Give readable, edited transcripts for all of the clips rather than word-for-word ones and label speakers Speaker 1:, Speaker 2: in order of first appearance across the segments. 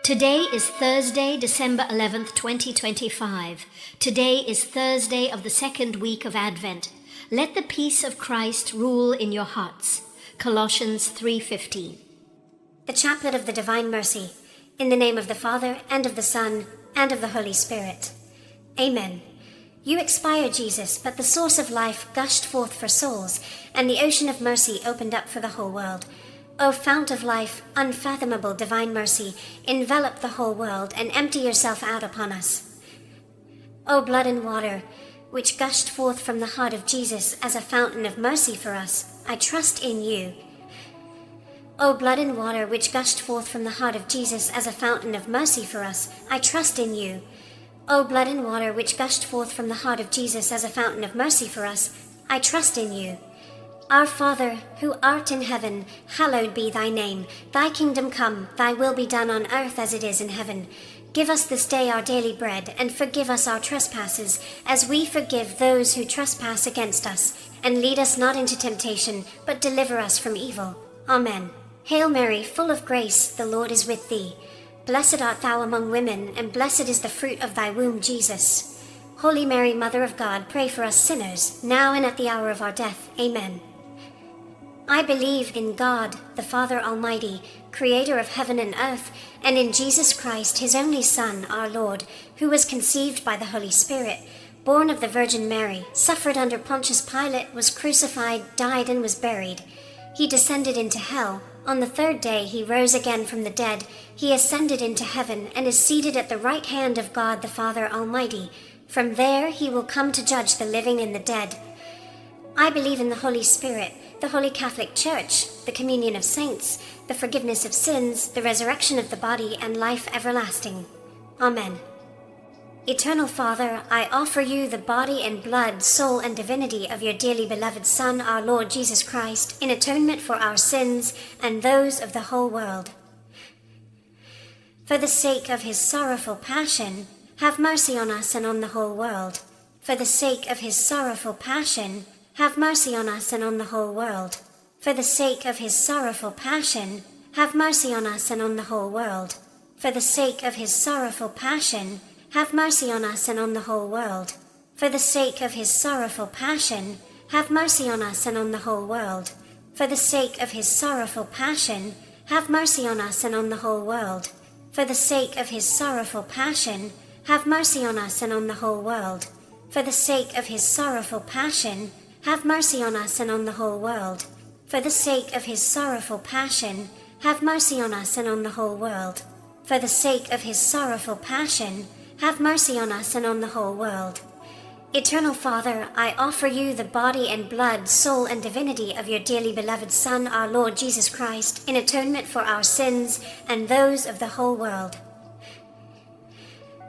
Speaker 1: Today is Thursday, December 11th, 2025. Today is Thursday of the second week of Advent. Let the peace of Christ rule in your hearts. Colossians 3:15.
Speaker 2: The Chaplet of the Divine Mercy, in the name of the Father, and of the Son, and of the Holy Spirit. Amen. You expired, Jesus, but the source of life gushed forth for souls, and the ocean of mercy opened up for the whole world. O fount of life, unfathomable divine mercy, envelop the whole world and empty yourself out upon us. O blood and water, which gushed forth from the heart of Jesus as a fountain of mercy for us, I trust in you. O blood and water, which gushed forth from the heart of Jesus as a fountain of mercy for us, I trust in you. O blood and water, which gushed forth from the heart of Jesus as a fountain of mercy for us, I trust in you. Our Father, who art in heaven, hallowed be thy name. Thy kingdom come, thy will be done on earth as it is in heaven. Give us this day our daily bread, and forgive us our trespasses, as we forgive those who trespass against us. And lead us not into temptation, but deliver us from evil. Amen. Hail Mary, full of grace, the Lord is with thee. Blessed art thou among women, and blessed is the fruit of thy womb, Jesus. Holy Mary, Mother of God, pray for us sinners, now and at the hour of our death. Amen. I believe in God, the Father Almighty, creator of heaven and earth, and in Jesus Christ, his only Son, our Lord, who was conceived by the Holy Spirit, born of the Virgin Mary, suffered under Pontius Pilate, was crucified, died, and was buried. He descended into hell. On the third day he rose again from the dead. He ascended into heaven and is seated at the right hand of God the Father Almighty. From there he will come to judge the living and the dead. I believe in the Holy Spirit, the Holy Catholic Church, the communion of saints, the forgiveness of sins, the resurrection of the body, and life everlasting. Amen. Eternal Father, I offer you the body and blood, soul and divinity of your dearly beloved Son, our Lord Jesus Christ, in atonement for our sins and those of the whole world. For the sake of his sorrowful passion, have mercy on us and on the whole world. For the sake of his sorrowful passion, have mercy on us and on the whole world. For the sake of his sorrowful passion, have mercy on us and on the whole world. For the sake of his sorrowful passion, have mercy on us and on the whole world. For the sake of his sorrowful passion, have mercy on us and on the whole world. For the sake of his sorrowful passion, have mercy on us and on the whole world. For the sake of his sorrowful passion, have mercy on us and on the whole world. For the sake of his sorrowful passion, have mercy on us and on the whole world. For the sake of his sorrowful passion, have mercy on us and on the whole world. For the sake of his sorrowful passion, have mercy on us and on the whole world. Eternal Father, I offer you the body and blood, soul and divinity of your dearly beloved Son, our Lord Jesus Christ, in atonement for our sins and those of the whole world.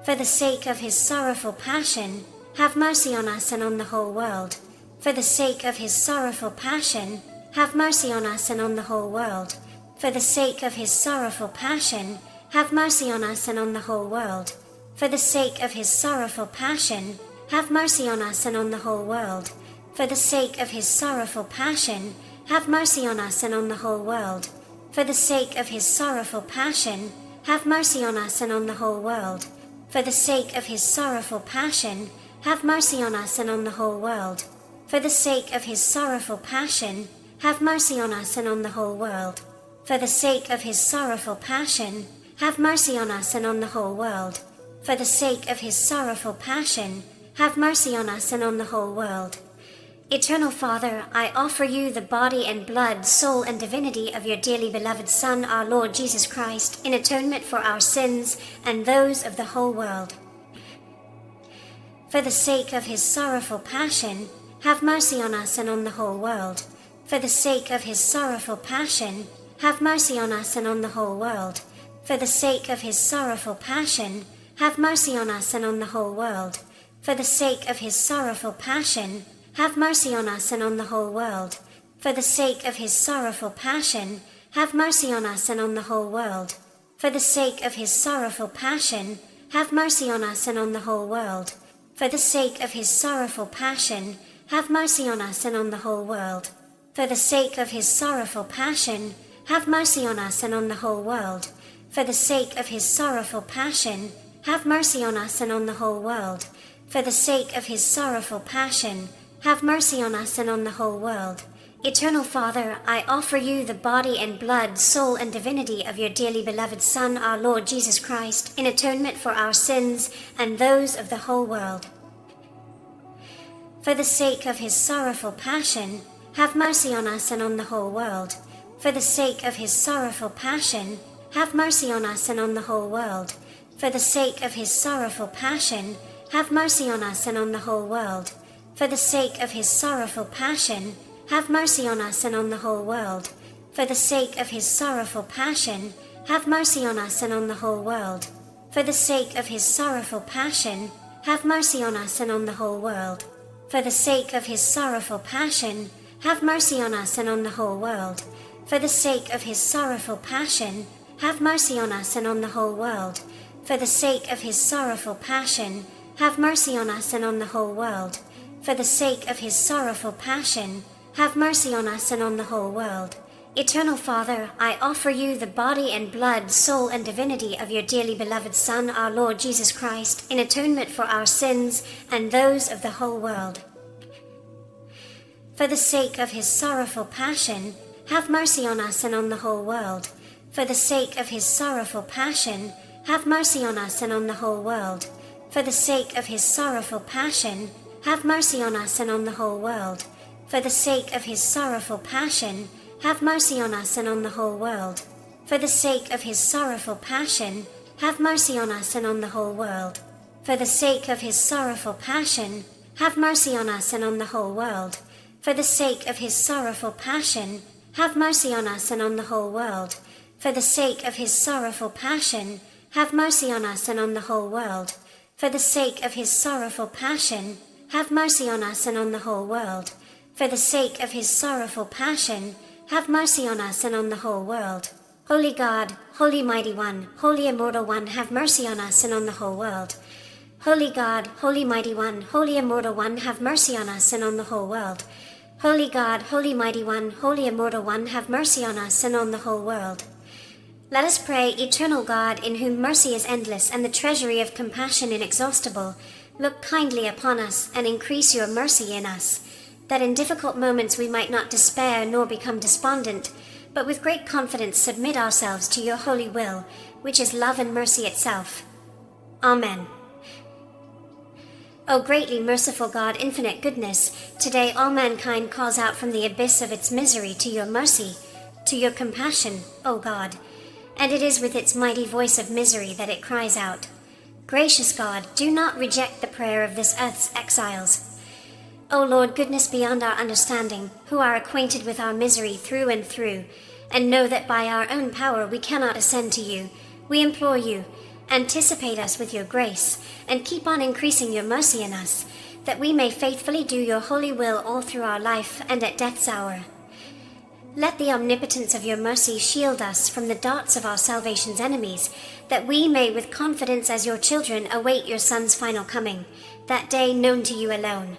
Speaker 2: For the sake of his sorrowful passion, have mercy on us and on the whole world. For the sake of his sorrowful passion, have mercy on us and on the whole world. For the sake of his sorrowful passion, have mercy on us and on the whole world. For the sake of his sorrowful passion, have mercy on us and on the whole world. For the sake of his sorrowful passion, have mercy on us and on the whole world. For the sake of his sorrowful passion, have mercy on us and on the whole world. For the sake of his sorrowful passion, have mercy on us and on the whole world. For the sake of his sorrowful passion, have mercy on us and on the whole world. For the sake of his sorrowful passion, have mercy on us and on the whole world. For the sake of his sorrowful passion, have mercy on us and on the whole world. Eternal Father, I offer you the body and blood, soul and divinity of your dearly beloved Son, our Lord Jesus Christ, in atonement for our sins and those of the whole world. For the sake of his sorrowful passion, have mercy on us and on the whole world. For the sake of his sorrowful passion, have mercy on us and on the whole world. For the sake of his sorrowful passion, have mercy on us and on the whole world. For the sake of his sorrowful passion, have mercy on us and on the whole world. For the sake of his sorrowful passion, have mercy on us and on the whole world. For the sake of his sorrowful passion, have mercy on us and on the whole world. For the sake of his sorrowful passion, have mercy on us and on the whole world. For the sake of his sorrowful passion, have mercy on us and on the whole world. For the sake of his sorrowful passion, have mercy on us and on the whole world. For the sake of his sorrowful passion, have mercy on us and on the whole world. Eternal Father, I offer you the body and blood, soul and divinity of your dearly beloved Son, our Lord Jesus Christ, in atonement for our sins and those of the whole world. For the sake of his sorrowful passion, have mercy on us and on the whole world. For the sake of his sorrowful passion, have mercy on us and on the whole world. For the sake of his sorrowful passion, have mercy on us and on the whole world. For the sake of his sorrowful passion, have mercy on us and on the whole world. For the sake of his sorrowful passion, have mercy on us and on the whole world. For the sake of his sorrowful passion, have mercy on us and on the whole world. For the sake of his sorrowful passion, have mercy on us and on the whole world. For the sake of his sorrowful passion, have mercy on us and on the whole world. For the sake of his sorrowful passion, have mercy on us and on the whole world. For the sake of his sorrowful passion, have mercy on us and on the whole world. Eternal Father, I offer you the body and blood, soul and divinity of your dearly beloved Son, our Lord Jesus Christ, in atonement for our sins and those of the whole world. For the sake of his sorrowful passion, have mercy on us and on the whole world. For the sake of his sorrowful passion, have mercy on us and on the whole world. For the sake of his sorrowful passion, have mercy on us and on the whole world. For the sake of his sorrowful passion, have mercy on us and on the whole world. For the sake of his sorrowful passion, have mercy on us and on the whole world. For the sake of his sorrowful passion, have mercy on us and on the whole world. For the sake of his sorrowful passion, have mercy on us and on the whole world. For the sake of his sorrowful passion, have mercy on us and on the whole world. For the sake of his sorrowful passion, have mercy on us and on the whole world. For the sake of his sorrowful passion, have mercy on us and on the whole world. Holy God, Holy Mighty One, Holy Immortal One, have mercy on us and on the whole world. Holy God, Holy Mighty One, Holy Immortal One, have mercy on us and on the whole world. Holy God, Holy Mighty One, Holy Immortal One, have mercy on us and on the whole world. Let us pray, Eternal God, in whom mercy is endless and the treasury of compassion inexhaustible, look kindly upon us and increase your mercy in us, that in difficult moments we might not despair nor become despondent, but with great confidence submit ourselves to your holy will, which is love and mercy itself. Amen. O greatly merciful God, infinite goodness, today all mankind calls out from the abyss of its misery to your mercy, to your compassion, O God, and it is with its mighty voice of misery that it cries out. Gracious God, do not reject the prayer of this earth's exiles. O Lord, goodness beyond our understanding, who are acquainted with our misery through and through, and know that by our own power we cannot ascend to you, we implore you, anticipate us with your grace, and keep on increasing your mercy in us, that we may faithfully do your holy will all through our life and at death's hour. Let the omnipotence of your mercy shield us from the darts of our salvation's enemies, that we may with confidence as your children await your Son's final coming, that day known to you alone.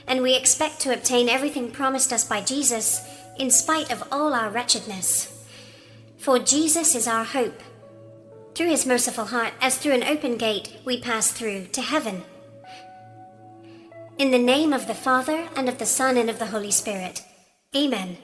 Speaker 2: And we expect to obtain everything promised us by Jesus, in spite of all our wretchedness. For Jesus is our hope. Through his merciful heart, as through an open gate, we pass through to heaven. In the name of the Father, and of the Son, and of the Holy Spirit. Amen.